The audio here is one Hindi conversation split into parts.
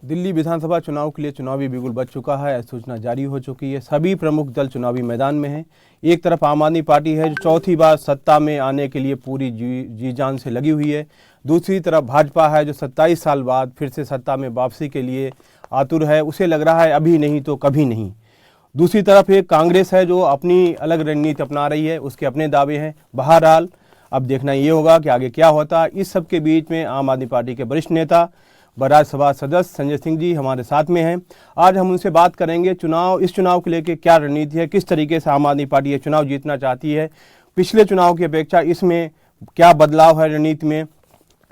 दिल्ली विधानसभा चुनाव के लिए चुनावी बिगुल बज चुका है। अधिसूचना जारी हो चुकी है। सभी प्रमुख दल चुनावी मैदान में हैं। एक तरफ आम आदमी पार्टी है जो चौथी बार सत्ता में आने के लिए पूरी जी जान से लगी हुई है। दूसरी तरफ भाजपा है जो 27 साल बाद फिर से सत्ता में वापसी के लिए आतुर है। उसे लग रहा है अभी नहीं तो कभी नहीं। दूसरी तरफ एक कांग्रेस है जो अपनी अलग रणनीति अपना रही है, उसके अपने दावे हैं। बहरहाल अब देखना ये होगा कि आगे क्या होता है। इस सब के बीच में आम आदमी पार्टी के वरिष्ठ नेता व राज्यसभा सदस्य संजय सिंह जी हमारे साथ में हैं। आज हम उनसे बात करेंगे इस चुनाव को लेकर क्या रणनीति है, किस तरीके से आम आदमी पार्टी ये चुनाव जीतना चाहती है, पिछले चुनाव की अपेक्षा इसमें क्या बदलाव है, रणनीति में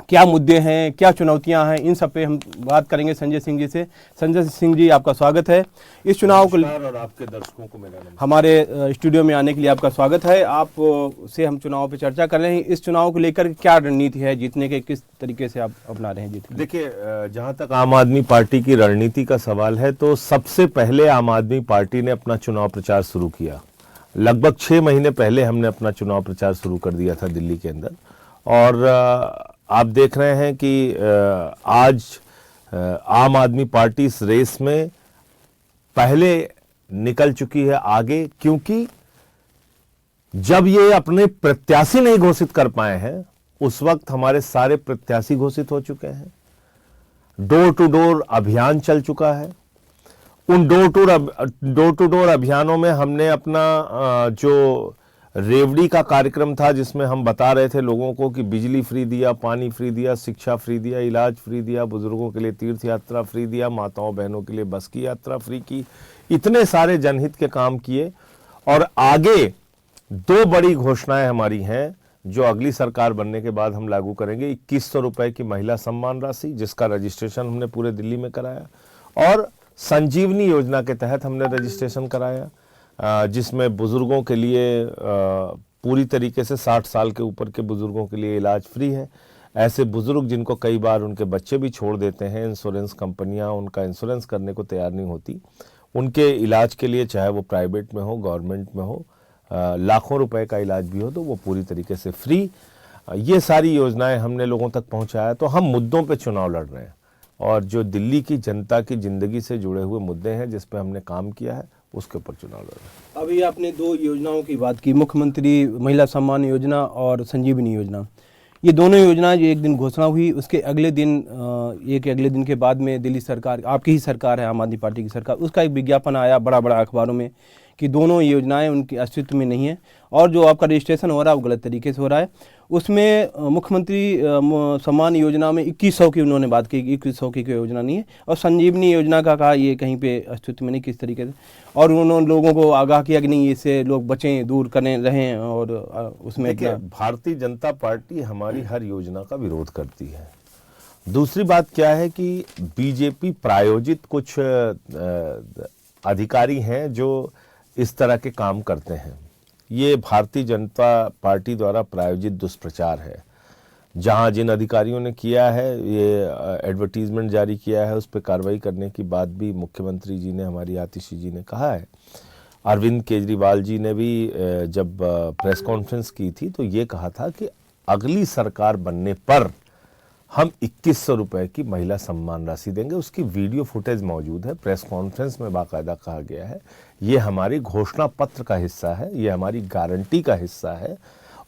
क्या मुद्दे हैं, क्या चुनौतियां हैं, इन सब पे हम बात करेंगे संजय सिंह जी से। संजय सिंह जी, आपका स्वागत है। इस चुनाव को और आपके दर्शकों को मेरा नमस्कार। हमारे स्टूडियो में आने के लिए आपका स्वागत है। आप से हम चुनाव पे चर्चा कर रहे हैं। इस चुनाव को लेकर क्या रणनीति है जीतने के, किस तरीके से आप अपना रहे हैं जीतने? देखिए, जहां तक आम आदमी पार्टी की रणनीति का सवाल है तो सबसे पहले आम आदमी पार्टी ने अपना चुनाव प्रचार शुरू किया। लगभग 6 महीने पहले हमने अपना चुनाव प्रचार शुरू कर दिया था दिल्ली के अंदर। और आप देख रहे हैं कि आज आम आदमी पार्टी इस रेस में पहले निकल चुकी है आगे, क्योंकि जब ये अपने प्रत्याशी नहीं घोषित कर पाए हैं उस वक्त हमारे सारे प्रत्याशी घोषित हो चुके हैं। डोर टू डोर अभियान चल चुका है। उन डोर टू डोर अभियानों में हमने अपना जो रेवड़ी का कार्यक्रम था, जिसमें हम बता रहे थे लोगों को कि बिजली फ्री दिया, पानी फ्री दिया, शिक्षा फ्री दिया, इलाज फ्री दिया, बुजुर्गों के लिए तीर्थ यात्रा फ्री दिया, माताओं बहनों के लिए बस की यात्रा फ्री की, इतने सारे जनहित के काम किए। और आगे 2 बड़ी घोषणाएं हमारी हैं जो अगली सरकार बनने के बाद हम लागू करेंगे। 2100 रुपए की महिला सम्मान राशि, जिसका रजिस्ट्रेशन हमने पूरे दिल्ली में कराया, और संजीवनी योजना के तहत हमने रजिस्ट्रेशन कराया, जिसमें बुजुर्गों के लिए पूरी तरीके से 60 साल के ऊपर के बुजुर्गों के लिए इलाज फ्री है। ऐसे बुजुर्ग जिनको कई बार उनके बच्चे भी छोड़ देते हैं, इंश्योरेंस कंपनियां उनका इंश्योरेंस करने को तैयार नहीं होती, उनके इलाज के लिए चाहे वो प्राइवेट में हो, गवर्नमेंट में हो, लाखों रुपए का इलाज भी हो तो वो पूरी तरीके से फ्री। ये सारी योजनाएं हमने लोगों तक पहुँचाया। तो हम मुद्दों पर चुनाव लड़ रहे हैं, और जो दिल्ली की जनता की जिंदगी से जुड़े हुए मुद्दे हैं जिस पे हमने काम किया है उसके ऊपर चुनाव लड़ रहे हैं। अभी आपने 2 योजनाओं की बात की, मुख्यमंत्री महिला सम्मान योजना और संजीवनी योजना। ये दोनों योजनाएं जो एक दिन घोषणा हुई, उसके अगले दिन के बाद में दिल्ली सरकार, आपकी ही सरकार है, आम आदमी पार्टी की सरकार, उसका एक विज्ञापन आया बड़ा अखबारों में कि दोनों योजनाएं उनके अस्तित्व में नहीं है, और जो आपका रजिस्ट्रेशन हो रहा है वो गलत तरीके से हो रहा है। उसमें मुख्यमंत्री सम्मान योजना में 2100 की उन्होंने बात की, 2100 की कोई योजना नहीं है, और संजीवनी योजना का कहा ये कहीं पे अस्तित्व में नहीं, किस तरीके से। और उन्होंने लोगों को आगाह किया कि नहीं, इससे लोग बचें, दूर करें, रहें। और उसमें भारतीय जनता पार्टी हमारी हर योजना का विरोध करती है। दूसरी बात क्या है कि बीजेपी प्रायोजित कुछ अधिकारी हैं जो इस तरह के काम करते हैं। ये भारतीय जनता पार्टी द्वारा प्रायोजित दुष्प्रचार है। जहां जिन अधिकारियों ने किया है, ये एडवर्टीजमेंट जारी किया है, उस पर कार्रवाई करने की बात भी मुख्यमंत्री जी ने, हमारी आतिशी जी ने कहा है। अरविंद केजरीवाल जी ने भी जब प्रेस कॉन्फ्रेंस की थी तो ये कहा था कि अगली सरकार बनने पर हम 2100 रुपए की महिला सम्मान राशि देंगे। उसकी वीडियो फुटेज मौजूद है, प्रेस कॉन्फ्रेंस में बाकायदा कहा गया है। ये हमारी घोषणा पत्र का हिस्सा है, ये हमारी गारंटी का हिस्सा है।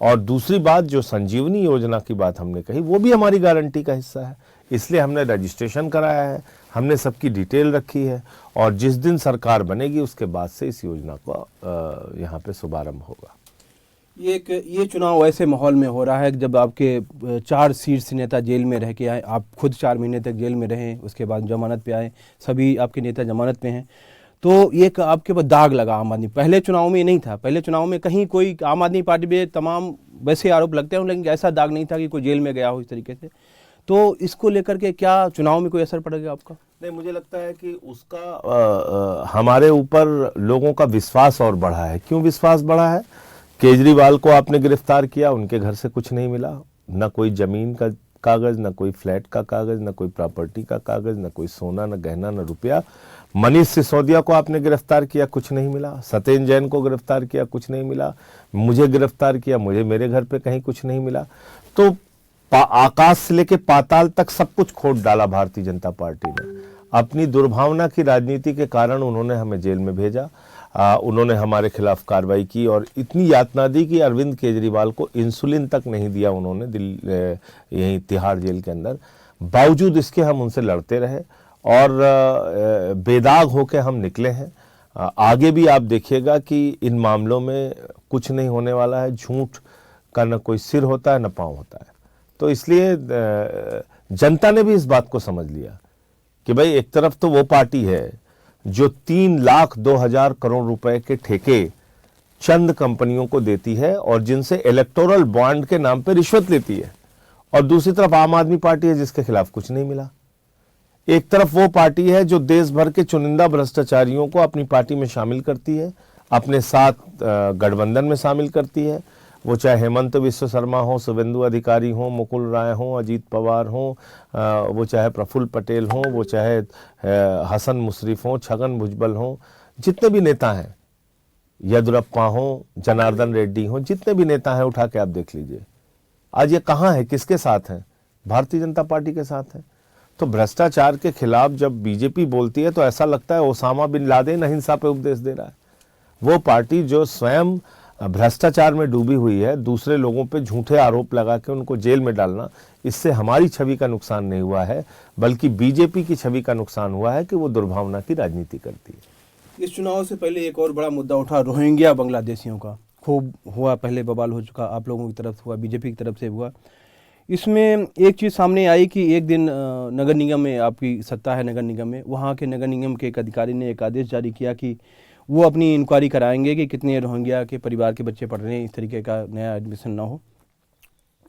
और दूसरी बात, जो संजीवनी योजना की बात हमने कही, वो भी हमारी गारंटी का हिस्सा है। इसलिए हमने रजिस्ट्रेशन कराया है, हमने सबकी डिटेल रखी है, और जिस दिन सरकार बनेगी उसके बाद से इस योजना का यहाँ पे शुभारंभ होगा। ये चुनाव ऐसे माहौल में हो रहा है कि जब आपके 4 शीर्ष नेता जेल में रह के आए, आप खुद 4 महीने तक जेल में रहे, उसके बाद जमानत पे आए, सभी आपके नेता जमानत पे हैं। तो ये आपके ऊपर दाग लगा आम आदमी। पहले चुनाव में ये नहीं था, पहले चुनाव में कहीं कोई आम आदमी पार्टी पे तमाम वैसे आरोप लगते हैं, लेकिन ऐसा दाग नहीं था कि कोई जेल में गया हो इस तरीके से। तो इसको लेकर के क्या चुनाव में कोई असर पड़ेगा आपका? नहीं, मुझे लगता है कि उसका हमारे ऊपर लोगों का विश्वास और बढ़ा है। क्यों विश्वास बढ़ा है? केजरीवाल को आपने गिरफ्तार किया, उनके घर से कुछ नहीं मिला, न कोई जमीन का कागज, न कोई फ्लैट का कागज, न कोई प्रॉपर्टी का कागज, न कोई सोना, न गहना, न रुपया। मनीष सिसोदिया को आपने गिरफ्तार किया, कुछ नहीं मिला। सत्येंद्र जैन को गिरफ्तार किया, कुछ नहीं मिला। मुझे गिरफ्तार किया, मेरे घर पे कहीं कुछ नहीं मिला। तो आकाश से लेके पाताल तक सब कुछ खोद डाला भारतीय जनता पार्टी ने। अपनी दुर्भावना की राजनीति के कारण उन्होंने हमें जेल में भेजा, उन्होंने हमारे खिलाफ कार्रवाई की और इतनी यातना दी कि अरविंद केजरीवाल को इंसुलिन तक नहीं दिया उन्होंने यहीं तिहाड़ जेल के अंदर। बावजूद इसके हम उनसे लड़ते रहे और बेदाग होके हम निकले हैं। आगे भी आप देखिएगा कि इन मामलों में कुछ नहीं होने वाला है। झूठ का न कोई सिर होता है न पांव होता है। तो इसलिए जनता ने भी इस बात को समझ लिया कि भाई एक तरफ तो वो पार्टी है जो 3,02,000 करोड़ रुपए के ठेके चंद कंपनियों को देती है और जिनसे इलेक्टोरल बॉन्ड के नाम पे रिश्वत लेती है, और दूसरी तरफ आम आदमी पार्टी है जिसके खिलाफ कुछ नहीं मिला। एक तरफ वो पार्टी है जो देश भर के चुनिंदा भ्रष्टाचारियों को अपनी पार्टी में शामिल करती है, अपने साथ गठबंधन में शामिल करती है, वो चाहे हेमंत विश्व शर्मा हो, शुभेंदु अधिकारी हो, मुकुल राय हो, अजीत पवार हो, वो चाहे प्रफुल्ल पटेल हो, वो चाहे हसन मुशर्रफ हो, छगन भुजबल हो, जितने भी नेता हैं, येदियुरप्पा हो, जनार्दन रेड्डी हो, जितने भी नेता हैं उठा के आप देख लीजिए। आज ये कहाँ है, किसके साथ हैं? भारतीय जनता पार्टी के साथ है। तो भ्रष्टाचार के खिलाफ जब बीजेपी बोलती है तो ऐसा लगता है ओसामा बिन लादेन अहिंसा पे उपदेश दे रहा है। वो पार्टी जो स्वयं भ्रष्टाचार में डूबी हुई है, दूसरे लोगों पे झूठे आरोप लगा के उनको जेल में डालना, इससे हमारी छवि का नुकसान नहीं हुआ है, बल्कि बीजेपी की छवि का नुकसान हुआ है कि वो दुर्भावना की राजनीति करती है। इस चुनाव से पहले एक और बड़ा मुद्दा उठा रोहिंग्या बांग्लादेशियों का, खूब हुआ, पहले बवाल हो चुका, आप लोगों की तरफ हुआ, बीजेपी की तरफ से हुआ। इसमें एक चीज़ सामने आई कि एक दिन नगर निगम में, आपकी सत्ता है नगर निगम में, वहाँ के नगर निगम के एक अधिकारी ने एक आदेश जारी किया कि वो अपनी इंक्वायरी कराएंगे कि कितने रोहिंग्या के परिवार के बच्चे पढ़ रहे हैं, इस तरीके का नया एडमिशन ना हो।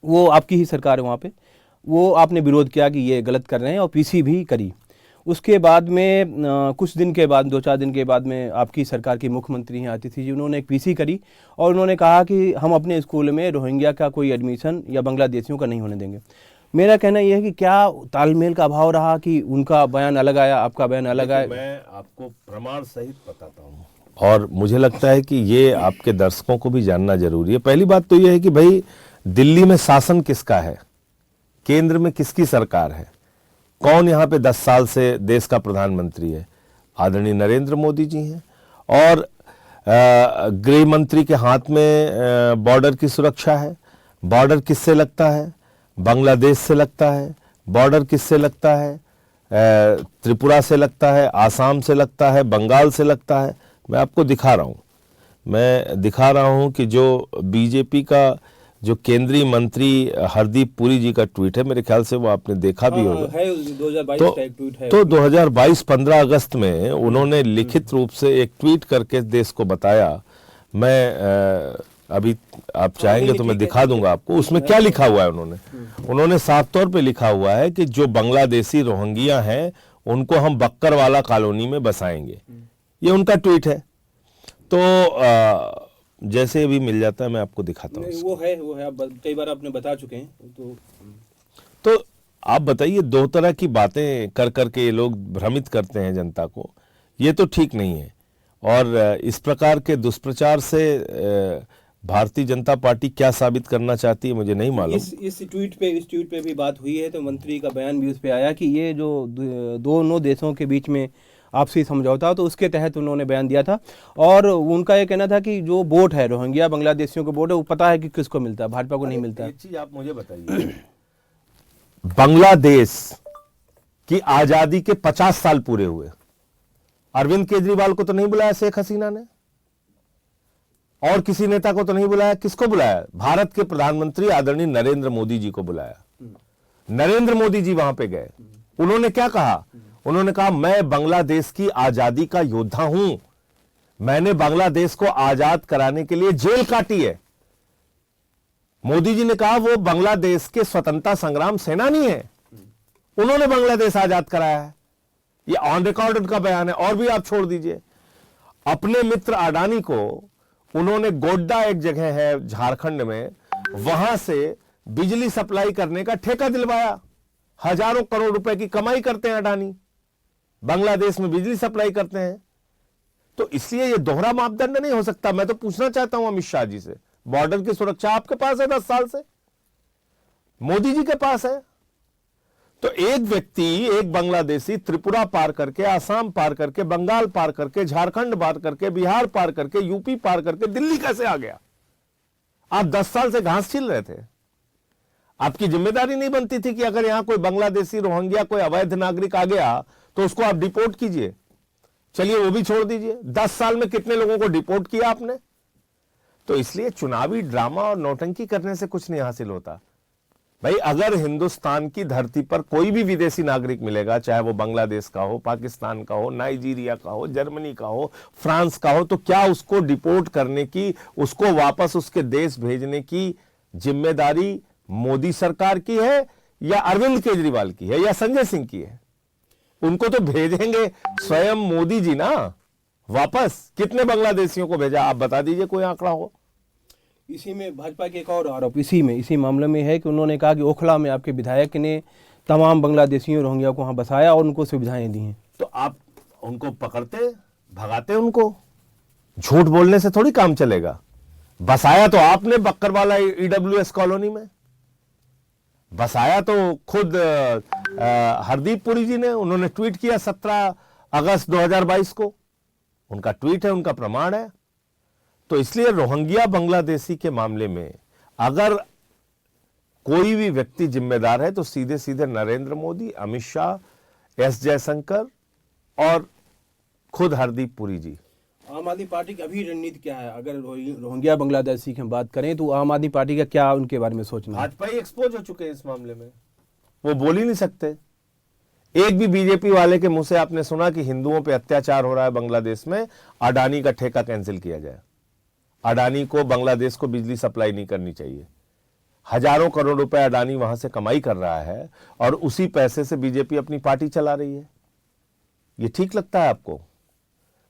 वो आपकी ही सरकार है वहाँ पे, वो आपने विरोध किया कि ये गलत कर रहे हैं और पीसी भी करी। उसके बाद में कुछ दिन के बाद, 2-4 दिन के बाद में आपकी सरकार की मुख्यमंत्री यहाँ आती थी जी, उन्होंने एक पीसी करी और उन्होंने कहा कि हम अपने स्कूल में रोहिंग्या का कोई एडमिशन या बांग्लादेशियों का नहीं होने देंगे। मेरा कहना यह है कि क्या तालमेल का अभाव रहा कि उनका बयान अलग आया, आपका बयान अलग आया? मैं आपको प्रमाण सहित बताता हूँ और मुझे लगता है कि ये आपके दर्शकों को भी जानना जरूरी है। पहली बात तो ये है कि भाई दिल्ली में शासन किसका है, केंद्र में किसकी सरकार है, कौन यहाँ पे 10 साल से देश का प्रधानमंत्री है? आदरणीय नरेंद्र मोदी जी हैं। और गृह मंत्री के हाथ में बॉर्डर की सुरक्षा है। बॉर्डर किससे लगता है? बांग्लादेश से लगता है। बॉर्डर किससे लगता है? त्रिपुरा से लगता है, आसाम से लगता है, बंगाल से लगता है। मैं आपको दिखा रहा हूं कि जो बीजेपी का जो केंद्रीय मंत्री हरदीप पुरी जी का ट्वीट है, मेरे ख्याल से वो आपने देखा भी होगा, है 2022 का एक ट्वीट है। तो 2022 15 अगस्त में उन्होंने लिखित रूप से एक ट्वीट करके देश को बताया। मैं अभी आप चाहेंगे तो मैं दिखा दूंगा आपको। उसमें क्या लिखा हुआ है? उन्होंने साफ तौर पे लिखा हुआ है कि जो बांग्लादेशी रोहिंग्या हैं उनको हम बक्करवाला कॉलोनी में बसाएंगे। ये उनका ट्वीट है। तो जैसे भी मिल जाता है मैं आपको दिखाता हूँ। वो है आप कई बार आपने बता चुके हैं। तो आप बताइए, दो तरह की बातें कर करके ये लोग भ्रमित करते हैं जनता को, ये तो ठीक नहीं है। और इस प्रकार के दुष्प्रचार से भारतीय जनता पार्टी क्या साबित करना चाहती है मुझे नहीं मालूम। इस ट्वीट पे भी बात हुई है, तो मंत्री का बयान भी उस पे आया कि ये जो दोनों देशों के बीच में आपसी समझौता, तो उसके तहत उन्होंने बयान दिया था। और उनका ये कहना था कि जो वोट है रोहिंग्या बांग्लादेशियों का वोट है, वो पता है कि किसको मिलता है, भाजपा को नहीं मिलता। एक चीज आप मुझे बताइए, बांग्लादेश की आजादी के 50 साल पूरे हुए, अरविंद केजरीवाल को तो नहीं बुलाया शेख हसीना ने, और किसी नेता को तो नहीं बुलाया। किसको बुलाया? भारत के प्रधानमंत्री आदरणीय नरेंद्र मोदी जी को बुलाया। नरेंद्र मोदी जी वहां पे गए। उन्होंने क्या कहा? उन्होंने कहा मैं बांग्लादेश की आजादी का योद्धा हूं, मैंने बांग्लादेश को आजाद कराने के लिए जेल काटी है। मोदी जी ने कहा वो बांग्लादेश के स्वतंत्रता संग्राम सेनानी है, उन्होंने बांग्लादेश आजाद कराया है। ये ऑन रिकॉर्ड उनका बयान है। और भी आप छोड़ दीजिए, अपने मित्र अडानी को उन्होंने गोड्डा, एक जगह है झारखंड में, वहां से बिजली सप्लाई करने का ठेका दिलवाया। हजारों करोड़ रुपए की कमाई करते हैं अडानी, बांग्लादेश में बिजली सप्लाई करते हैं। तो इसलिए यह दोहरा मापदंड नहीं हो सकता। मैं तो पूछना चाहता हूं अमित शाह जी से, बॉर्डर की सुरक्षा आपके पास है 10 साल से, मोदी जी के पास है। तो एक व्यक्ति, एक बांग्लादेशी त्रिपुरा पार करके, आसाम पार करके, बंगाल पार करके, झारखंड पार करके, बिहार पार करके, यूपी पार करके दिल्ली कैसे आ गया? आप 10 साल से घास छील रहे थे। आपकी जिम्मेदारी नहीं बनती थी कि अगर यहां कोई बांग्लादेशी, रोहिंग्या, कोई अवैध नागरिक आ गया तो उसको आप डिपोर्ट कीजिए? चलिए वो भी छोड़ दीजिए, 10 साल में कितने लोगों को डिपोर्ट किया आपने? तो इसलिए चुनावी ड्रामा और नौटंकी करने से कुछ नहीं हासिल होता भाई। अगर हिंदुस्तान की धरती पर कोई भी विदेशी नागरिक मिलेगा, चाहे वो बांग्लादेश का हो, पाकिस्तान का हो, नाइजीरिया का हो, जर्मनी का हो, फ्रांस का हो, तो क्या उसको डिपोर्ट करने की, उसको वापस उसके देश भेजने की जिम्मेदारी मोदी सरकार की है या अरविंद केजरीवाल की है या संजय सिंह की है? उनको तो भेजेंगे स्वयं मोदी जी ना वापस। कितने बांग्लादेशियों को भेजा आप बता दीजिए, कोई आंकड़ा हो? इसी में भाजपा के एक और आरोप इसी मामले में है कि उन्होंने कहा कि ओखला में आपके विधायक ने तमाम बांग्लादेशियों, रोहिंग्या को वहां बसाया और उनको सुविधाएं दी हैं। तो आप उनको पकड़ते, भगाते उनको? झूठ बोलने से थोड़ी काम चलेगा। बसाया तो आपने बक्करवाला ईडब्ल्यूएस कॉलोनी में बसाया, तो खुद हरदीप पुरी जी ने, उन्होंने ट्वीट किया 17 अगस्त 2022 को। उनका ट्वीट है, उनका प्रमाण है। तो इसलिए रोहिंग्या बांग्लादेशी के मामले में अगर कोई भी व्यक्ति जिम्मेदार है तो सीधे सीधे नरेंद्र मोदी, अमित शाह, एस जयशंकर और खुद हरदीप पुरी जी। आम आदमी पार्टी की अभी रणनीति क्या है? अगर रोहिंग्या बांग्लादेशी की हम बात करें तो आम आदमी पार्टी का क्या उनके बारे में सोचना है? भाजपा ही एक्सपोज हो चुके हैं इस मामले में, वो बोल ही नहीं सकते। एक भी बीजेपी वाले के मुंह से आपने सुना कि हिंदुओं पे अत्याचार हो रहा है बांग्लादेश में, अडानी का ठेका कैंसिल किया जाए, अडानी को बांग्लादेश को बिजली सप्लाई नहीं करनी चाहिए। हजारों करोड़ रुपए अडानी वहां से कमाई कर रहा है और उसी पैसे से बीजेपी अपनी पार्टी चला रही है। ये ठीक लगता है आपको?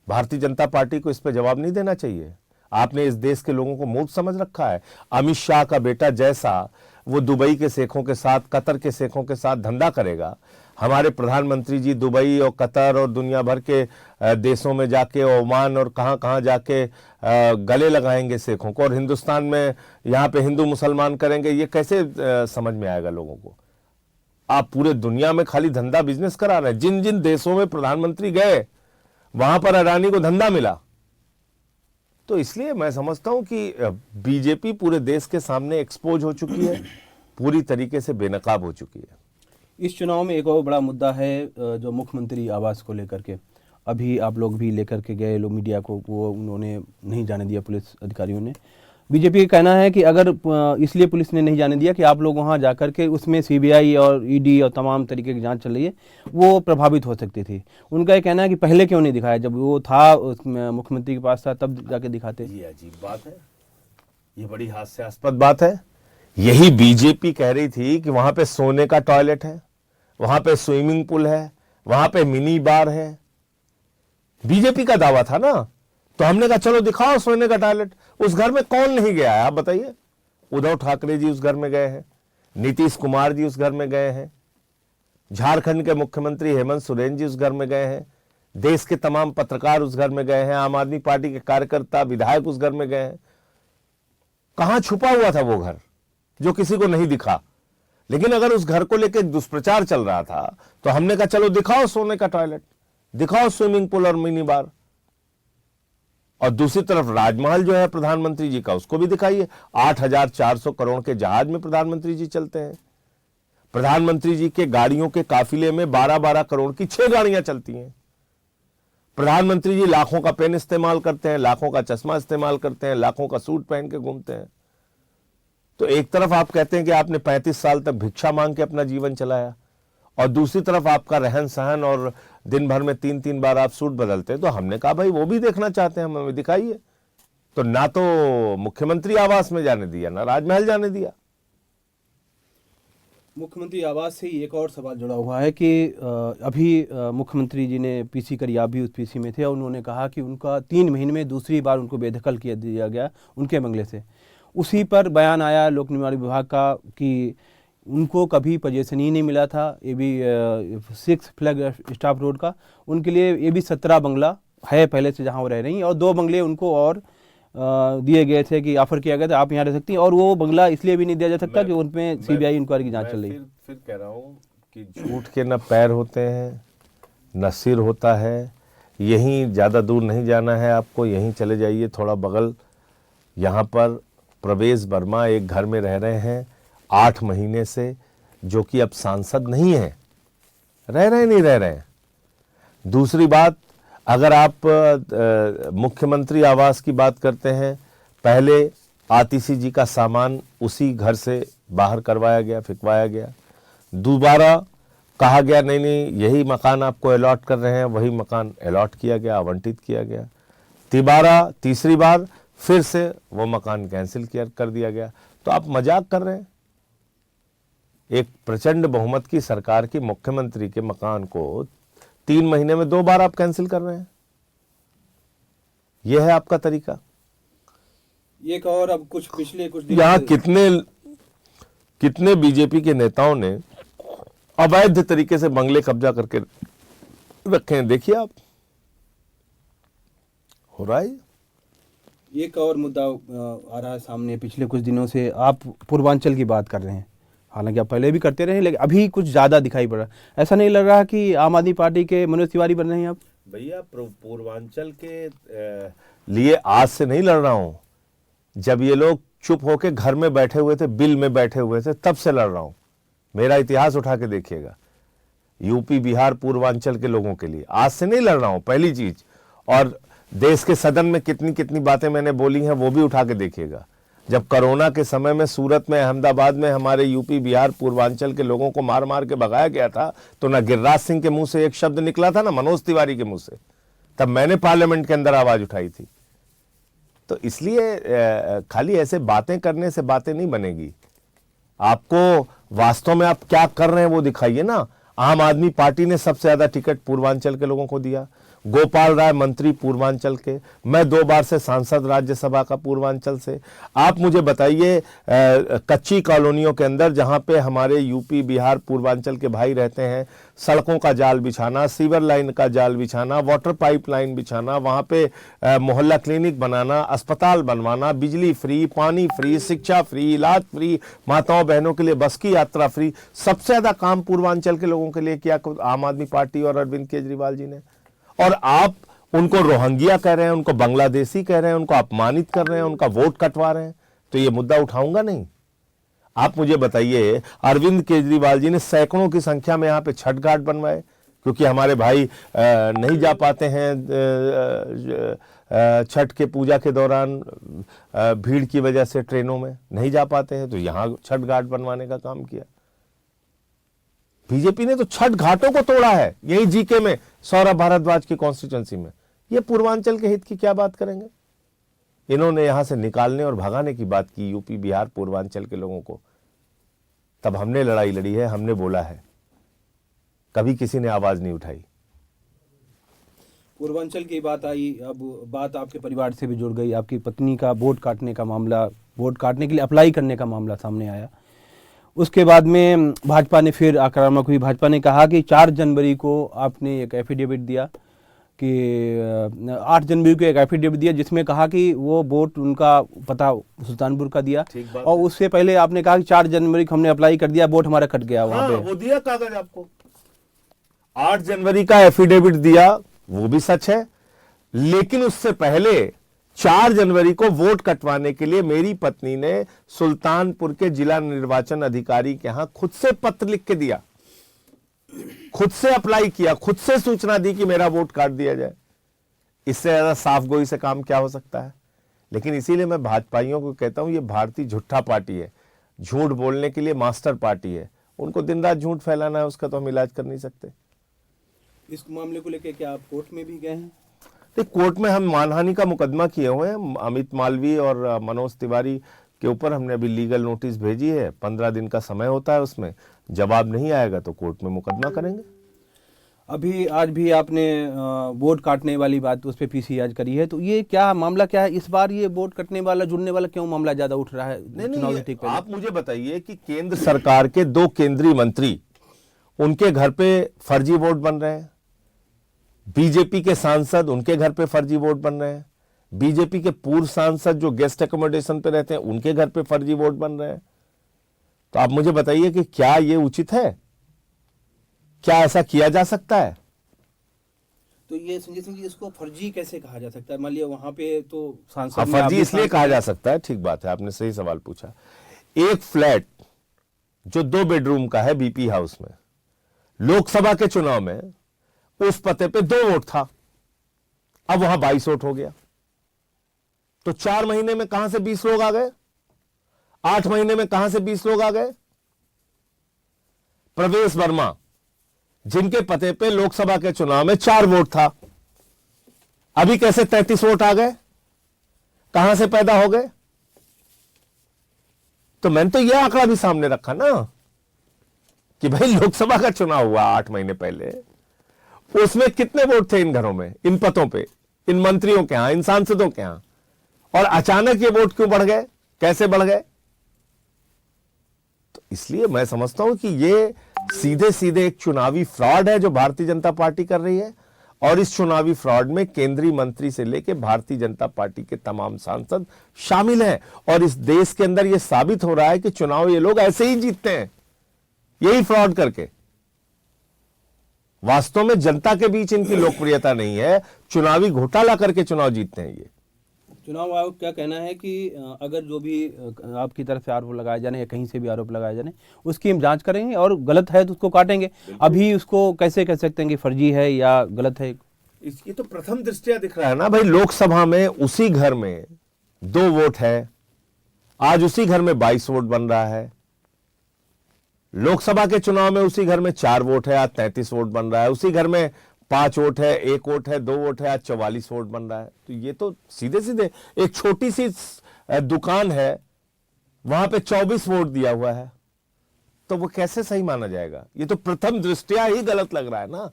भारतीय जनता पार्टी को इस पे जवाब नहीं देना चाहिए? आपने इस देश के लोगों को मूर्ख समझ रखा है। अमित शाह का बेटा जैसा वो दुबई के शेखों के साथ, कतर के शेखों के साथ धंधा करेगा, हमारे प्रधानमंत्री जी दुबई और कतर और दुनिया भर के देशों में जाके, ओमान और कहां कहां जाके गले लगाएंगे शेखों को, और हिंदुस्तान में यहां पे हिंदू मुसलमान करेंगे। ये कैसे समझ में आएगा लोगों को? आप पूरे दुनिया में खाली धंधा बिजनेस करा रहे हैं। जिन जिन देशों में प्रधानमंत्री गए वहां पर अडानी को धंधा मिला। तो इसलिए मैं समझता हूं कि बीजेपी पूरे देश के सामने एक्सपोज हो चुकी है, पूरी तरीके से बेनकाब हो चुकी है। इस चुनाव में एक और बड़ा मुद्दा है जो मुख्यमंत्री आवास को लेकर के, अभी आप लोग भी लेकर के गए लोग मीडिया को, वो उन्होंने नहीं जाने दिया पुलिस अधिकारियों ने। बीजेपी का कहना है कि अगर इसलिए पुलिस ने नहीं जाने दिया कि आप लोग वहां जाकर के उसमें सीबीआई और ईडी और तमाम तरीके की जांच चल रही है, वो प्रभावित हो सकती थी। उनका ये कहना है कि पहले क्यों नहीं दिखाया, जब वो था मुख्यमंत्री के पास था तब जाके दिखाते। ये अजीब बात है, ये बड़ी हास्यास्पद बात है। यही बीजेपी कह रही थी कि वहां पे सोने का टॉयलेट है, वहां पे स्विमिंग पूल है, वहां पे मिनी बार है। बीजेपी का दावा था ना, तो हमने कहा चलो दिखाओ सोने का टॉयलेट। उस घर में कौन नहीं गया है आप बताइए? उद्धव ठाकरे जी उस घर में गए हैं, नीतीश कुमार जी उस घर में गए हैं, झारखंड के मुख्यमंत्री हेमंत सोरेन जी उस घर में गए हैं, देश के तमाम पत्रकार उस घर में गए हैं, आम आदमी पार्टी के कार्यकर्ता, विधायक उस घर में गए हैं। कहां छुपा हुआ था वो घर जो किसी को नहीं दिखा? लेकिन अगर उस घर को लेकर दुष्प्रचार चल रहा था तो हमने कहा चलो दिखाओ सोने का टॉयलेट, दिखाओ स्विमिंग पूल और मिनी बार। और दूसरी तरफ राजमहल जो है प्रधानमंत्री जी का, उसको भी दिखाइए। 8,400 करोड़ के जहाज में प्रधानमंत्री जी चलते हैं। प्रधानमंत्री जी के गाड़ियों के काफिले में 12-12 करोड़ की 6 गाड़ियां चलती हैं। प्रधानमंत्री जी लाखों का पेन इस्तेमाल करते हैं, लाखों का चश्मा इस्तेमाल करते हैं, लाखों का सूट पहन के घूमते हैं। तो एक तरफ आप कहते हैं कि आपने 35 साल तक भिक्षा मांग के अपना जीवन चलाया, और दूसरी तरफ आपका रहन सहन और दिन भर में 3-3 बार आप सूट बदलते हैं। तो हमने कहा भाई वो भी देखना चाहते हैं, हमें दिखाइए। तो ना तो मुख्यमंत्री आवास में जाने दिया, ना राजमहल जाने दिया। मुख्यमंत्री आवास से ही एक और सवाल जुड़ा हुआ है कि अभी मुख्यमंत्री जी ने पीसी करी, आप भी उस पीसी में थे, और उन्होंने कहा कि उनका 3 महीने में दूसरी बार उनको बेदखल किया दिया गया उनके बंगले से। उसी पर बयान आया लोक निर्माण विभाग का कि उनको कभी पोजीशन ही नहीं मिला था। ये भी 6 फ्लैग स्टाफ रोड का उनके लिए ये भी 17 बंगला है पहले से जहां वो रह रही हैं, और 2 बंगले उनको और दिए गए थे कि ऑफर किया गया था आप यहाँ रह सकती हैं, और वो बंगला इसलिए भी नहीं दिया जा सकता कि उनमें सीबीआई इंक्वायरी की जांच चल रही है। फिर कह रहा हूँ कि झूठ के न पैर होते हैं न सिर होता है। यहीं ज़्यादा दूर नहीं जाना है आपको, यहीं चले जाइए थोड़ा बगल। यहाँ पर प्रवेश वर्मा एक घर में रह रहे हैं 8 महीने से, जो कि अब सांसद नहीं है। रह रहे नहीं रह रहे हैं। दूसरी बात, अगर आप मुख्यमंत्री आवास की बात करते हैं, पहले आतिशी जी का सामान उसी घर से बाहर करवाया गया, फिकवाया गया। दोबारा कहा गया नहीं नहीं यही मकान आपको अलॉट कर रहे हैं, वही मकान अलॉट किया गया, आवंटित किया गया। तीसरी बार फिर से वो मकान कैंसिल कर दिया गया। तो आप मजाक कर रहे हैं। एक प्रचंड बहुमत की सरकार की मुख्यमंत्री के मकान को 3 महीने में 2 बार आप कैंसिल कर रहे हैं। यह है आपका तरीका। एक और अब पिछले कुछ दिन यहां कितने बीजेपी के नेताओं ने अवैध तरीके से बंगले कब्जा करके रखे हैं, देखिए आप। हो रहा है। एक और मुद्दा आ रहा है सामने पिछले कुछ दिनों से। आप पूर्वांचल की बात कर रहे हैं, हालांकि आप पहले भी करते रहे, लेकिन अभी कुछ ज़्यादा दिखाई पड़ रहा है। ऐसा नहीं लग रहा कि आम आदमी पार्टी के मनोज तिवारी बन रहे हैं आप? भैया, पूर्वांचल के लिए आज से नहीं लड़ रहा हूं। जब ये लोग चुप होके घर में बैठे हुए थे, बिल में बैठे हुए थे, तब से लड़ रहा हूं। मेरा इतिहास उठा के देखिएगा, यूपी बिहार पूर्वांचल के लोगों के लिए आज से नहीं लड़ रहा हूं, पहली चीज। और देश के सदन में कितनी कितनी बातें मैंने बोली हैं वो भी उठा के देखिएगा। जब कोरोना के समय में सूरत में, अहमदाबाद में हमारे यूपी बिहार पूर्वांचल के लोगों को मार मार के भगाया गया था, तो ना गिरिराज सिंह के मुंह से एक शब्द निकला था, ना मनोज तिवारी के मुंह से। तब मैंने पार्लियामेंट के अंदर आवाज उठाई थी। तो इसलिए खाली ऐसे बातें करने से बातें नहीं बनेगी। आपको वास्तव में आप क्या कर रहे हैं वो दिखाइए ना। आम आदमी पार्टी ने सबसे ज्यादा टिकट पूर्वांचल के लोगों को दिया। गोपाल राय मंत्री पूर्वांचल के, मैं 2 बार से सांसद राज्यसभा का पूर्वांचल से। आप मुझे बताइए, कच्ची कॉलोनियों के अंदर जहां पे हमारे यूपी बिहार पूर्वांचल के भाई रहते हैं, सड़कों का जाल बिछाना, सीवर लाइन का जाल बिछाना, वाटर पाइप लाइन बिछाना, वहां पे मोहल्ला क्लिनिक बनाना, अस्पताल बनवाना, बिजली फ्री, पानी फ्री, शिक्षा फ्री, इलाज फ्री, माताओं बहनों के लिए बस की यात्रा फ्री। सबसे ज्यादा काम पूर्वांचल के लोगों के लिए किया आम आदमी पार्टी और अरविंद केजरीवाल जी ने। और आप उनको रोहंगिया कह रहे हैं, उनको बांग्लादेशी कह रहे हैं, उनको अपमानित कर रहे हैं, उनका वोट कटवा रहे हैं। तो ये मुद्दा उठाऊंगा नहीं। आप मुझे बताइए, अरविंद केजरीवाल जी ने सैकड़ों की संख्या में यहाँ पे छठ घाट बनवाए, क्योंकि हमारे भाई नहीं जा पाते हैं छठ के पूजा के दौरान, भीड़ की वजह से ट्रेनों में नहीं जा पाते हैं, तो यहाँ छठ घाट बनवाने का काम किया। बीजेपी ने तो छठ घाटों को तोड़ा है, यही जीके में, सौरभ भारद्वाज की कॉन्स्टिट्यूंसी में। ये पूर्वांचल के हित की क्या बात करेंगे? इन्होंने यहां से निकालने और भगाने की बात की यूपी बिहार पूर्वांचल के लोगों को। तब हमने लड़ाई लड़ी है, हमने बोला है, कभी किसी ने आवाज नहीं उठाई। पूर्वांचल की बात आई, अब बात आपके परिवार से भी जुड़ गई। आपकी पत्नी का वोट काटने का मामला, वोट काटने के लिए अप्लाई करने का मामला सामने आया। उसके बाद में भाजपा ने फिर आक्रामक हुई। भाजपा ने कहा कि 4 जनवरी को आपने एक एफिडेविट दिया, कि 8 जनवरी को एक एफिडेविट दिया जिसमें कहा कि वो वोट उनका पता सुल्तानपुर का दिया, और उससे पहले आपने कहा कि 4 जनवरी को हमने अप्लाई कर दिया, वोट हमारा कट गया वहां पे। वो दिया कागज आपको, 8 जनवरी का एफिडेविट दिया, वो भी सच है। लेकिन उससे पहले 4 जनवरी को वोट कटवाने के लिए मेरी पत्नी ने सुल्तानपुर के जिला निर्वाचन अधिकारी के यहां खुद से पत्र लिख के दिया, खुद से अप्लाई किया, खुद से सूचना दी कि मेरा वोट काट दिया जाए। इससे ज्यादा साफ गोई से काम क्या हो सकता है? लेकिन इसीलिए मैं भाजपाइयों को कहता हूं, ये भारतीय झूठा पार्टी है, झूठ बोलने के लिए मास्टर पार्टी है। उनको दिन रात झूठ फैलाना है, उसका तो हम इलाज कर नहीं सकते। इस मामले को लेकर क्या आप कोर्ट में भी गए हैं? कोर्ट में हम मानहानि का मुकदमा किए हुए हैं। अमित मालवीय और मनोज तिवारी के ऊपर हमने अभी लीगल नोटिस भेजी है। 15 दिन का समय होता है, उसमें जवाब नहीं आएगा तो कोर्ट में मुकदमा करेंगे। अभी आज भी आपने वोट काटने वाली बात उस पर पीसी आज करी है, तो ये क्या मामला क्या है इस बार? ये वोट कटने वाला, जुड़ने वाला क्यों मामला ज्यादा उठ रहा है? नहीं, आप मुझे बताइए कि केंद्र सरकार के 2 केंद्रीय मंत्री, उनके घर पे फर्जी वोट बन रहे हैं। बीजेपी के सांसद, उनके घर पे फर्जी वोट बन रहे हैं। बीजेपी के पूर्व सांसद जो गेस्ट एकोमोडेशन पे रहते हैं उनके घर पे फर्जी वोट बन रहे हैं। तो आप मुझे बताइए कि क्या ये उचित है? क्या ऐसा किया जा सकता है? तो ये संजय सिंह जी, इसको फर्जी कैसे कहा जा सकता है? मान लिया वहां पे तो सांसद हाँ, में फर्जी आप भी इसलिए सांसद कहा हैं। जा सकता है, ठीक बात है, आपने सही सवाल पूछा। एक फ्लैट जो 2 बेडरूम का है बीपी हाउस में, लोकसभा के चुनाव में उस पते पे 2 वोट था, अब वहां 22 वोट हो गया। तो 4 महीने में कहां से 20 लोग आ गए? 8 महीने में कहां से 20 लोग आ गए? प्रवेश वर्मा, जिनके पते पे लोकसभा के चुनाव में 4 वोट था, अभी कैसे 33 वोट आ गए? कहां से पैदा हो गए? तो मैंने तो यह आंकड़ा भी सामने रखा ना कि भाई लोकसभा का चुनाव हुआ 8 महीने पहले, उसमें कितने वोट थे इन घरों में, इन पतों पे, इन मंत्रियों के यहां, इन सांसदों के यहां, और अचानक ये वोट क्यों बढ़ गए, कैसे बढ़ गए? तो इसलिए मैं समझता हूं कि ये सीधे सीधे एक चुनावी फ्रॉड है जो भारतीय जनता पार्टी कर रही है, और इस चुनावी फ्रॉड में केंद्रीय मंत्री से लेकर भारतीय जनता पार्टी के तमाम सांसद शामिल हैं। और इस देश के अंदर यह साबित हो रहा है कि चुनाव ये लोग ऐसे ही जीतते हैं, यही फ्रॉड करके। वास्तव में जनता के बीच इनकी लोकप्रियता नहीं है, चुनावी घोटाला करके चुनाव जीतते हैं ये। चुनाव आयोग क्या कहना है कि अगर जो भी आपकी तरफ से आरोप लगाए जाने या कहीं से भी आरोप लगाए जाने, उसकी हम जांच करेंगे और गलत है तो उसको काटेंगे। अभी उसको कैसे कह सकते हैं कि फर्जी है या गलत है? ये तो प्रथम दृष्टया दिख रहा है ना भाई। लोकसभा में उसी घर में 2 वोट है, आज उसी घर में 22 वोट बन रहा है। लोकसभा के चुनाव में उसी घर में 4 वोट है, आज 33 वोट बन रहा है। उसी घर में 5 वोट है, 1 वोट है, 2 वोट है, आज 44 वोट बन रहा है। तो ये तो सीधे सीधे एक छोटी सी दुकान है, वहां पे 24 वोट दिया हुआ है, तो वो कैसे सही माना जाएगा? ये तो प्रथम दृष्टया ही गलत लग रहा है ना।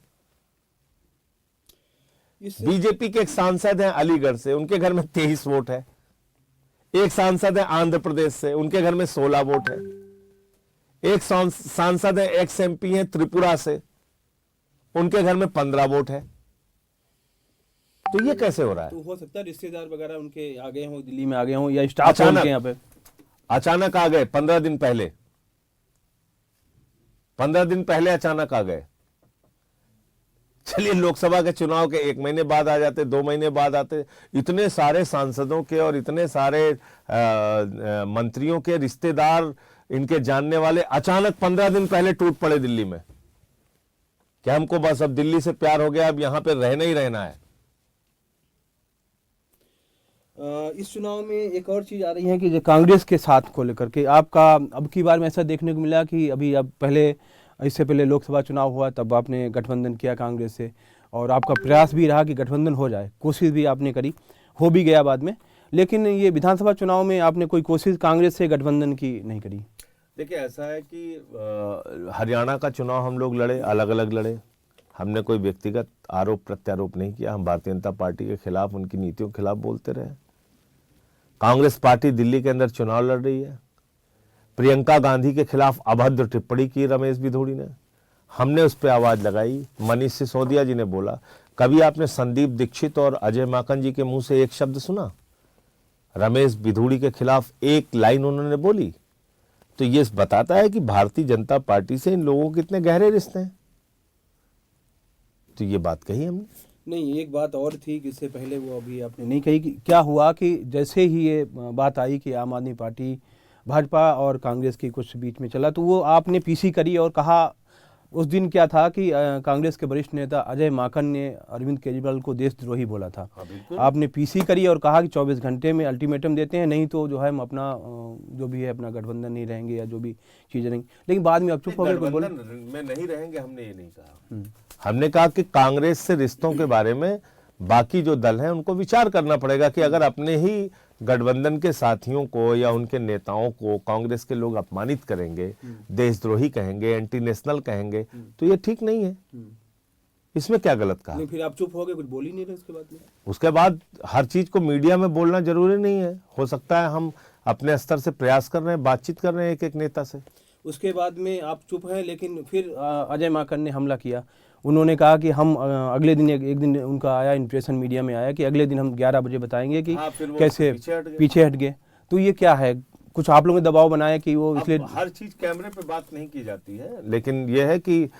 बीजेपी के एक सांसद हैं अलीगढ़ से, उनके घर में 23 वोट है। एक सांसद है आंध्र प्रदेश से, उनके घर में 16 वोट है। एक सांसद है एक्स एमपी है त्रिपुरा से, उनके घर में 15 वोट है। तो ये कैसे हो रहा है? तो हो सकता है रिश्तेदार वगैरह उनके आ गए हों, दिल्ली में आ गए हों, या स्टाफ हो उनके यहाँ पे अचानक आ गए। 15 दिन पहले, 15 दिन पहले अचानक आ गए। चलिए लोकसभा के चुनाव के 1 महीने बाद आ जाते, 2 महीने बाद आते। इतने सारे सांसदों के और इतने सारे मंत्रियों के रिश्तेदार, इनके जानने वाले अचानक 15 दिन पहले टूट पड़े दिल्ली में कि हमको बस अब दिल्ली से प्यार हो गया, अब यहां पे रहना ही रहना है। इस चुनाव में एक और चीज आ रही है कि जो कांग्रेस के साथ को लेकर के आपका अब की बार में ऐसा देखने को मिला कि अभी अब पहले, इससे पहले लोकसभा चुनाव हुआ तब आपने गठबंधन किया कांग्रेस से, और आपका प्रयास भी रहा कि गठबंधन हो जाए, कोशिश भी आपने करी, हो भी गया बाद में। लेकिन ये विधानसभा चुनाव में आपने कोई कोशिश कांग्रेस से गठबंधन की नहीं करी। देखिए ऐसा है कि हरियाणा का चुनाव हम लोग लड़े, अलग अलग लड़े। हमने कोई व्यक्तिगत आरोप प्रत्यारोप नहीं किया। हम भारतीय जनता पार्टी के खिलाफ, उनकी नीतियों के खिलाफ बोलते रहे। कांग्रेस पार्टी दिल्ली के अंदर चुनाव लड़ रही है। प्रियंका गांधी के खिलाफ अभद्र टिप्पणी की रमेश बिधूड़ी ने, हमने उस पर आवाज लगाई। मनीष सिसोदिया जी ने बोला। कभी आपने संदीप दीक्षित और अजय माकन जी के मुंह से एक शब्द सुना? रमेश बिधूड़ी के खिलाफ एक लाइन उन्होंने बोली? तो ये बताता है कि भारतीय जनता पार्टी से इन लोगों के कितने गहरे रिश्ते हैं। तो ये बात कही हमने। नहीं, एक बात और थी कि इससे पहले वो अभी आपने नहीं कही कि क्या हुआ कि जैसे ही ये बात आई कि आम आदमी पार्टी, भाजपा और कांग्रेस की कुछ बीच में चला, तो वो आपने पीसी करी और कहा, उस दिन क्या था कि कांग्रेस के वरिष्ठ नेता अजय माकन ने अरविंद केजरीवाल को देशद्रोही बोला था। आपने पीसी करी और कहा कि 24 घंटे में अल्टीमेटम देते हैं, नहीं तो जो है हम अपना जो भी है अपना गठबंधन नहीं रहेंगे या जो भी चीजें नहीं। लेकिन बाद में अब चुप हो गए, कोई बोले में नहीं रहेंगे, हमने ये नहीं कहा। हमने कहा कि कांग्रेस से रिश्तों के बारे में बाकी जो दल हैं उनको विचार करना पड़ेगा कि अगर अपने ही गठबंधन के साथियों को या उनके नेताओं को कांग्रेस के लोग अपमानित करेंगे, देशद्रोही कहेंगे, एंटी नेशनल कहेंगे, तो ये ठीक नहीं है। इसमें क्या गलत कहा? नहीं, फिर आप चुप हो गए, कुछ बोल ही नहीं रहे उसके बाद में। उसके बाद हर चीज को मीडिया में बोलना जरूरी नहीं है। हो सकता है हम अपने स्तर से प्रयास कर रहे हैं, बातचीत कर रहे हैं एक एक नेता से। उसके बाद में आप चुप हैं, लेकिन फिर अजय माकन ने हमला किया उन्होंने कहा कि हम अगले दिन एक दिन उनका आया, इंप्रेशन मीडिया में आया कि अगले दिन हम 11 बजे बताएंगे कि हाँ, फिर वो कैसे पीछे हट गए। तो ये क्या है, कुछ आप लोगों ने दबाव बनाया कि वो इसलिए? हर चीज कैमरे पे बात नहीं की जाती है, लेकिन यह है कि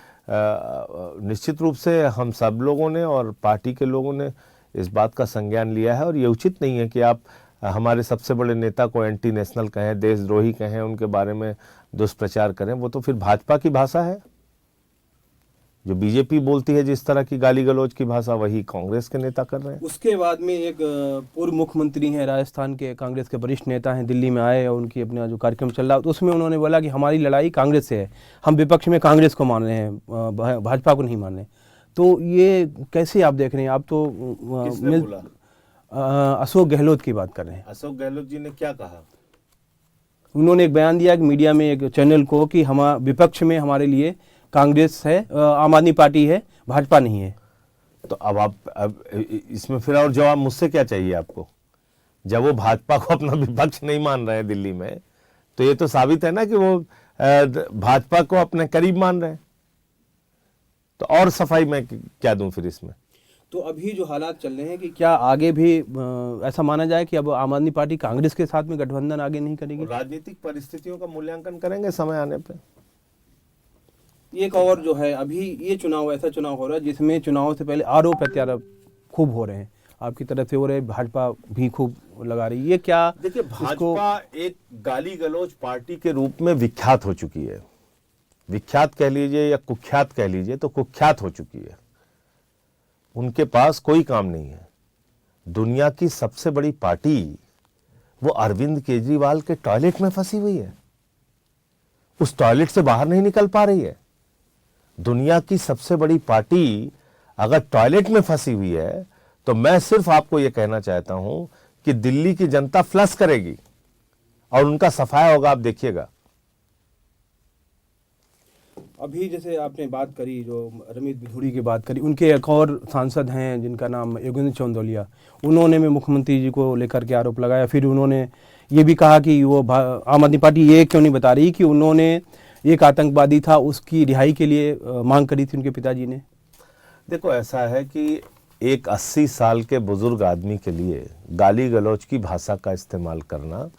निश्चित रूप से हम सब लोगों ने और पार्टी के लोगों ने इस बात का संज्ञान लिया है। और ये उचित नहीं है कि आप हमारे सबसे बड़े नेता को एंटी नेशनल कहें, देशद्रोही कहें, उनके बारे में दुष्प्रचार करें। वो तो फिर भाजपा की भाषा है। जो बीजेपी बोलती है जिस तरह की गाली गलौज की भाषा, वही कांग्रेस के नेता कर रहे हैं। उसके बाद में एक पूर्व मुख्यमंत्री हैं राजस्थान के, कांग्रेस के वरिष्ठ नेता हैं, दिल्ली में आए और उनकी अपना जो कार्यक्रम चल रहा, तो उसमें उन्होंने बोला कि हमारी लड़ाई कांग्रेस से है, हम विपक्ष में कांग्रेस को मान रहे हैं, भाजपा को नहीं मान रहे। तो ये कैसे आप देख रहे हैं? आप तो किसने बोला? अशोक गहलोत की बात कर रहे हैं। अशोक गहलोत जी ने क्या कहा? उन्होंने एक बयान दिया कि मीडिया में, एक चैनल को, कि हम विपक्ष में हमारे लिए कांग्रेस है, आम आदमी पार्टी है, भाजपा नहीं है। तो अब इसमें फिर और जवाब मुझसे क्या चाहिए आपको? जब वो भाजपा को अपना विपक्ष नहीं मान रहे हैं दिल्ली में, तो ये तो साबित है ना कि वो भाजपा को अपने करीब मान रहे हैं। तो और सफाई मैं क्या दूं फिर इसमें? तो अभी जो हालात चल रहे हैं, कि क्या आगे भी ऐसा माना जाए कि अब आम आदमी पार्टी कांग्रेस के साथ में गठबंधन आगे नहीं करेगी? राजनीतिक परिस्थितियों का मूल्यांकन करेंगे समय आने पे। एक और जो है, अभी ये चुनाव ऐसा चुनाव हो रहा है जिसमें चुनाव से पहले आरोप प्रत्यारोप खूब हो रहे हैं, आपकी तरफ से हो रहे हैं, भाजपा भी खूब लगा रही है। ये क्या? देखिए, भाजपा एक गाली गलौज पार्टी के रूप में विख्यात हो चुकी है। विख्यात कह लीजिए या कुख्यात कह लीजिए, तो कुख्यात हो चुकी है। उनके पास कोई काम नहीं है। दुनिया की सबसे बड़ी पार्टी वो अरविंद केजरीवाल के टॉयलेट में फंसी हुई है, उस टॉयलेट से बाहर नहीं निकल पा रही है। दुनिया की सबसे बड़ी पार्टी अगर टॉयलेट में फंसी हुई है, तो मैं सिर्फ आपको यह कहना चाहता हूं कि दिल्ली की जनता फ्लश करेगी और उनका सफाया होगा, आप देखिएगा। अभी जैसे आपने बात करी, जो रमेश बिधूड़ी की बात करी, उनके एक और सांसद हैं जिनका नाम योगेंद्र चौंदौलिया, उन्होंने भी मुख्यमंत्री जी को लेकर के आरोप लगाया। फिर उन्होंने ये भी कहा कि वो आम आदमी पार्टी ये क्यों नहीं बता रही कि उन्होंने एक आतंकवादी था, उसकी रिहाई के लिए मांग करी थी उनके पिताजी ने। देखो, ऐसा है कि एक 80 साल के बुजुर्ग आदमी के लिए गाली गलौज की भाषा का इस्तेमाल करना,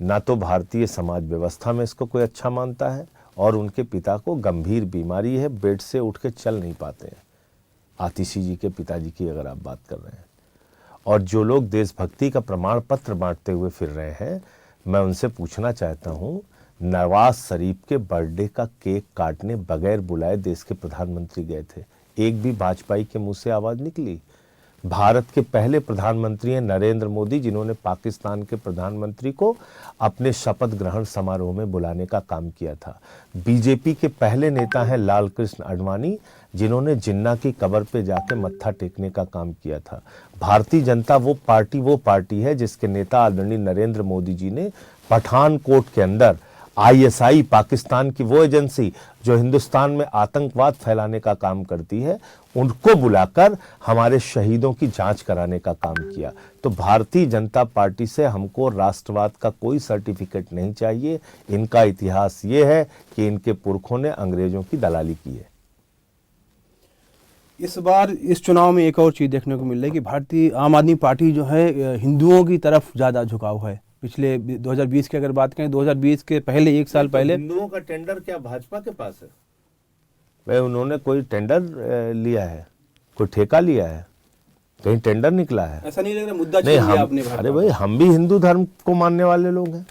ना तो भारतीय समाज व्यवस्था में इसको कोई अच्छा मानता है, और उनके पिता को गंभीर बीमारी है, बेड से उठ के चल नहीं पाते हैं। आतिशी जी के पिताजी की अगर आप बात कर रहे हैं, और जो लोग देशभक्ति का प्रमाण पत्र बांटते हुए फिर रहे हैं, मैं उनसे पूछना चाहता हूं, नवाज शरीफ के बर्थडे का केक काटने बगैर बुलाए देश के प्रधानमंत्री गए थे, एक भी वाजपेयी के मुंह से आवाज निकली? भारत के पहले प्रधानमंत्री हैं नरेंद्र मोदी, जिन्होंने पाकिस्तान के प्रधानमंत्री को अपने शपथ ग्रहण समारोह में बुलाने का काम किया था। बीजेपी के पहले नेता हैं लाल कृष्ण आडवाणी, जिन्होंने जिन्ना की कब्र पे जाके मत्था टेकने का काम किया था। भारतीय जनता वो पार्टी है जिसके नेता आदरणीय नरेंद्र मोदी जी ने पठानकोट के अंदर आईएसआई, पाकिस्तान की वो एजेंसी जो हिंदुस्तान में आतंकवाद फैलाने का काम करती है, उनको बुलाकर हमारे शहीदों की जांच कराने का काम किया। तो भारतीय जनता पार्टी से हमको राष्ट्रवाद का कोई सर्टिफिकेट नहीं चाहिए। इनका इतिहास ये है कि इनके पुरखों ने अंग्रेजों की दलाली की है। इस बार इस चुनाव में एक और चीज देखने को मिल रही है कि भारतीय आम आदमी पार्टी जो है, हिंदुओं की तरफ ज्यादा झुकाव है। पिछले 2020 की अगर बात करें, 2020 के पहले, एक साल पहले, हिंदुओं का टेंडर क्या भाजपा के पास है? भाई, उन्होंने कोई टेंडर लिया है, कोई ठेका लिया है, कहीं टेंडर निकला है? ऐसा नहीं लग रहा मुद्दा नहीं, छीन लिया आपने भाजपा अरे भाई, हम भी हिंदू धर्म को मानने वाले लोग हैं।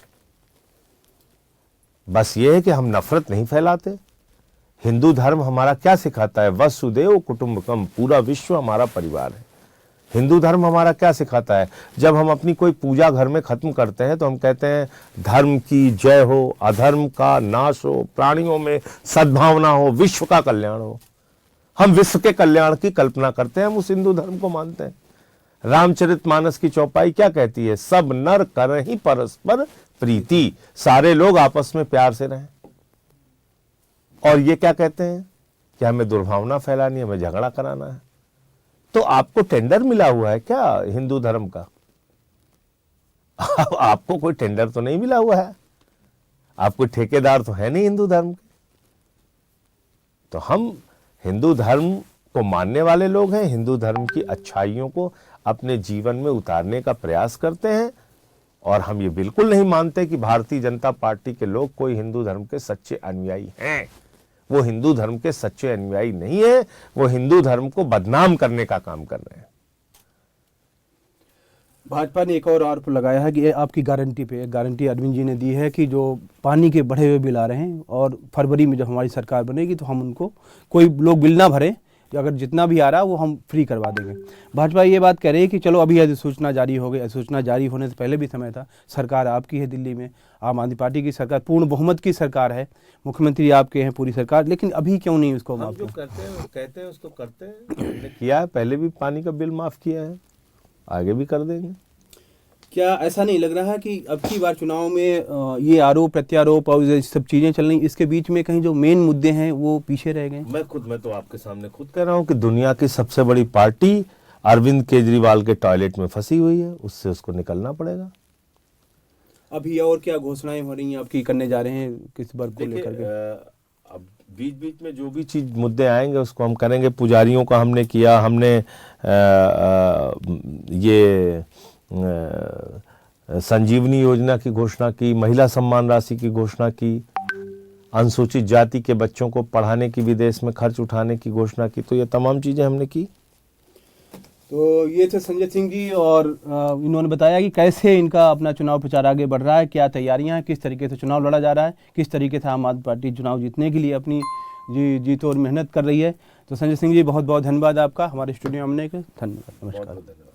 बस ये है कि हम नफरत नहीं फैलाते। हिंदू धर्म हमारा क्या सिखाता है? वसुदेव कुटुंबकम, पूरा विश्व हमारा परिवार है। हिंदू धर्म हमारा क्या सिखाता है? जब हम अपनी कोई पूजा घर में खत्म करते हैं तो हम कहते हैं धर्म की जय हो, अधर्म का नाश हो, प्राणियों में सद्भावना हो, विश्व का कल्याण हो। हम विश्व के कल्याण की कल्पना करते हैं, हम उस हिंदू धर्म को मानते हैं। रामचरितमानस की चौपाई क्या कहती है? सब नर करहि परस्पर प्रीति, सारे लोग आपस में प्यार से रहें। और ये क्या कहते हैं कि हमें दुर्भावना फैलानी है, हमें झगड़ा कराना है। तो आपको टेंडर मिला हुआ है क्या हिंदू धर्म का? आपको कोई टेंडर तो नहीं मिला हुआ है, आप कोई ठेकेदार तो है नहीं हिंदू धर्म के। तो हम हिंदू धर्म को मानने वाले लोग हैं, हिंदू धर्म की अच्छाइयों को अपने जीवन में उतारने का प्रयास करते हैं। और हम ये बिल्कुल नहीं मानते कि भारतीय जनता पार्टी के लोग कोई हिंदू धर्म के सच्चे अनुयायी हैं। वो हिंदू धर्म के सच्चे अनुयायी नहीं है, वो हिंदू धर्म को बदनाम करने का काम कर रहे हैं। भाजपा ने एक और आरोप लगाया है कि ये आपकी गारंटी अरविंद जी ने दी है कि जो पानी के बढ़े हुए बिल आ रहे हैं और फरवरी में जब हमारी सरकार बनेगी तो हम उनको कोई लोग बिल ना भरें, अगर जितना भी आ रहा है वो हम फ्री करवा देंगे। भाजपा ये बात कह रही है कि चलो अभी अधिसूचना जारी हो गई, अधिसूचना जारी होने से पहले भी समय था, सरकार आपकी है दिल्ली में, आम आदमी पार्टी की सरकार, पूर्ण बहुमत की सरकार है, मुख्यमंत्री आपके हैं, पूरी सरकार, लेकिन अभी क्यों नहीं उसको माफ जो कहते हैं उसको करते हैं। हमने किया है, पहले भी पानी का बिल माफ किया है, आगे भी कर देंगे। क्या ऐसा नहीं लग रहा है कि अब की बार चुनाव में ये आरोप प्रत्यारोप और ये सब चीजें चल रही, इसके बीच में कहीं जो मेन मुद्दे हैं वो पीछे रह गए? मैं तो आपके सामने खुद कह रहा हूं कि दुनिया की सबसे बड़ी पार्टी अरविंद केजरीवाल के टॉयलेट में फंसी हुई है, उससे उसको निकलना पड़ेगा। अभी और क्या घोषणाएं हो रही हैं आपकी, करने जा रहे हैं किस वर्ग को लेकर के? अब बीच बीच में जो भी चीज मुद्दे आएंगे उसको हम करेंगे। पुजारियों का हमने किया, हमने ये संजीवनी योजना की घोषणा की, महिला सम्मान राशि की घोषणा की, अनुसूचित जाति के बच्चों को पढ़ाने की, विदेश में खर्च उठाने की घोषणा की। तो ये तमाम चीजें हमने की। तो ये थे संजय सिंह जी, और इन्होंने बताया कि कैसे इनका अपना चुनाव प्रचार आगे बढ़ रहा है, क्या तैयारियां हैं, किस तरीके से चुनाव लड़ा जा रहा है, किस तरीके से आम आदमी पार्टी चुनाव जीतने के लिए अपनी जी तो और मेहनत कर रही है। तो संजय सिंह जी बहुत बहुत धन्यवाद आपका हमारे स्टूडियो में आने के। धन्यवाद, नमस्कार।